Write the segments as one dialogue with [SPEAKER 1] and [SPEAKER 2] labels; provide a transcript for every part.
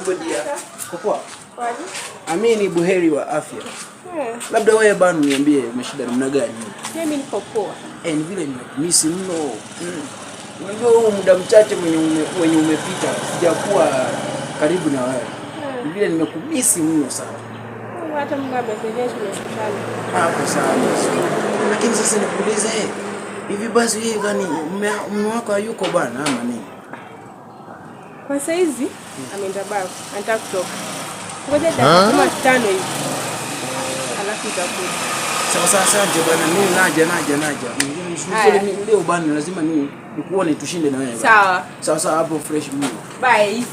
[SPEAKER 1] Mambo dia. Kwa
[SPEAKER 2] Kwaje?
[SPEAKER 1] Amini buheri wa afya. Labda wewe bana niambie umeshida namna gani?
[SPEAKER 2] Mimi niko poa.
[SPEAKER 1] Ni vile nimekumisi mno. Unajua huu muda mchache mwenye umepita sijakuwa karibu na wewe. Ni vile nimekumisi mno sana.
[SPEAKER 2] Hata Mungu amekuonyesha hospitali.
[SPEAKER 1] Hapo sana. Lakini sasa nikuulize hivi basi wewe gani mume wako hayuko bana ama nini?
[SPEAKER 2] Kwa saizi ameenda baa, anataka kutoka. Ngoja kama 5 hivi. Alafu itakuja.
[SPEAKER 1] Sawa asante bwana, mimi naja. Leo bwana lazima nikuone tushinde na wewe. Sawa hapo fresh mimi.
[SPEAKER 2] Bye.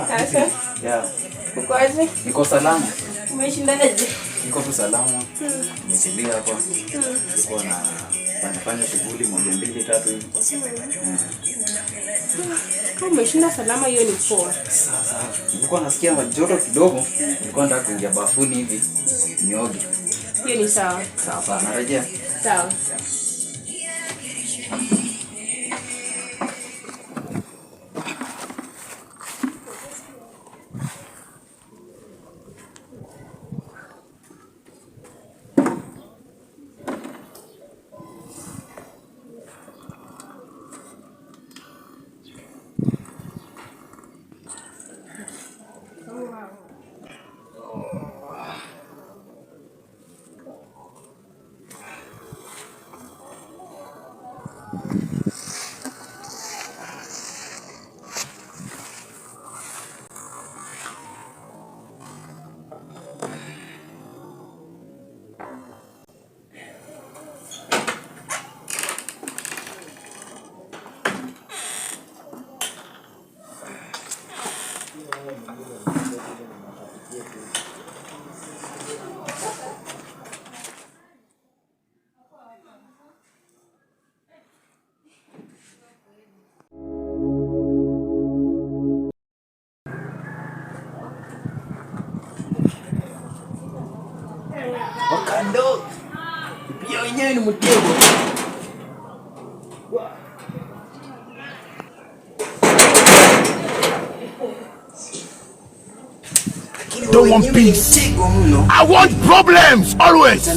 [SPEAKER 2] Sasa?
[SPEAKER 1] Yeah.
[SPEAKER 2] Uko aje?
[SPEAKER 1] Niko salama.
[SPEAKER 2] Umeshindaje?
[SPEAKER 1] Niko tu salama. Nimetulia hapa. Niko nafanya shughuli 1 2 3 hivi.
[SPEAKER 2] Kama umeshinda salama hiyo ni poa.
[SPEAKER 1] Sasa nilikuwa nasikia joto kidogo. Nilikuwa nataka kuingia bafuni hivi. Nioge.
[SPEAKER 2] Hiyo ni sawa.
[SPEAKER 1] Sawa, narejea.
[SPEAKER 2] Sawa.
[SPEAKER 1] Wakando pia wenyewe ni mtego.
[SPEAKER 3] Don't want peace. I want problems always.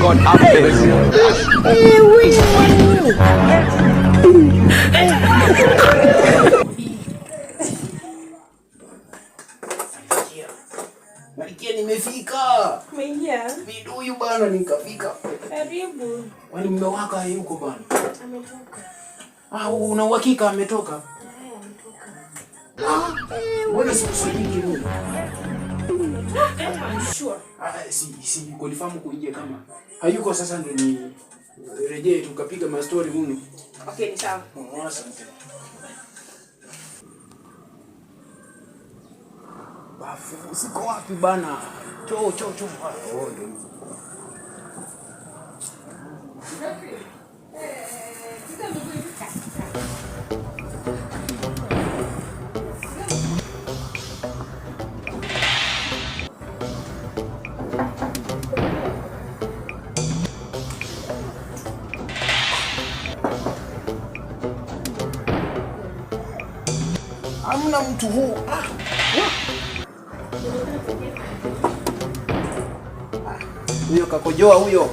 [SPEAKER 3] God have mercy.
[SPEAKER 1] Malikia nimefika.
[SPEAKER 2] Umeingia?
[SPEAKER 1] Viduyu bana nikafika.
[SPEAKER 2] Karibu.
[SPEAKER 1] Wani mume wako yuko bana?
[SPEAKER 2] Ametoka.
[SPEAKER 1] Una uhakika ametoka?
[SPEAKER 2] Ametoka.
[SPEAKER 1] Mbona sikusudiki wewe?
[SPEAKER 2] I'm sure.
[SPEAKER 1] Si kulifahamu kuingia kama hayuko sasa ndo ni rejee tukapiga ma story mno.
[SPEAKER 2] Okay, ni sawa.
[SPEAKER 1] Asante. Bafu siko wapi bana? Choo. Hamna mtu huu. Huyo kakojoa huyo.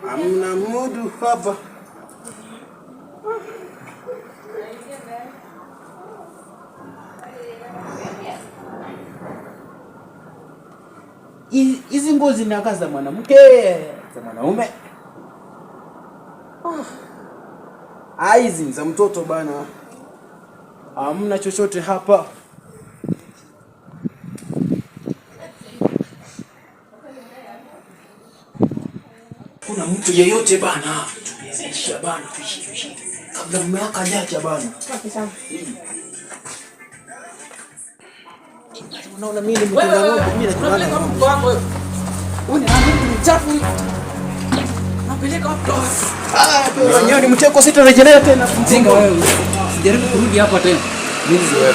[SPEAKER 1] Hamna mudu hapa. Hizi nguo zinakaa za mwanamke, za mwanaume. Hizi za mtoto bana. Hamna chochote hapa. Kuna mtu yeyote bana? Tuwezesha bana, tuishi. Kabla mume wako hajaja bana.
[SPEAKER 2] Okay, sawa.
[SPEAKER 1] Unaona mimi ni mtunga ng'ombe, mimi najuana na ng'ombe wako wewe. Wewe ni mchafu. Napeleka wapi? Wenyewe ni mteko, sitarejelea tena.
[SPEAKER 4] Mtinga wewe. Sijaribu kurudi hapa tena. Mimi wewe.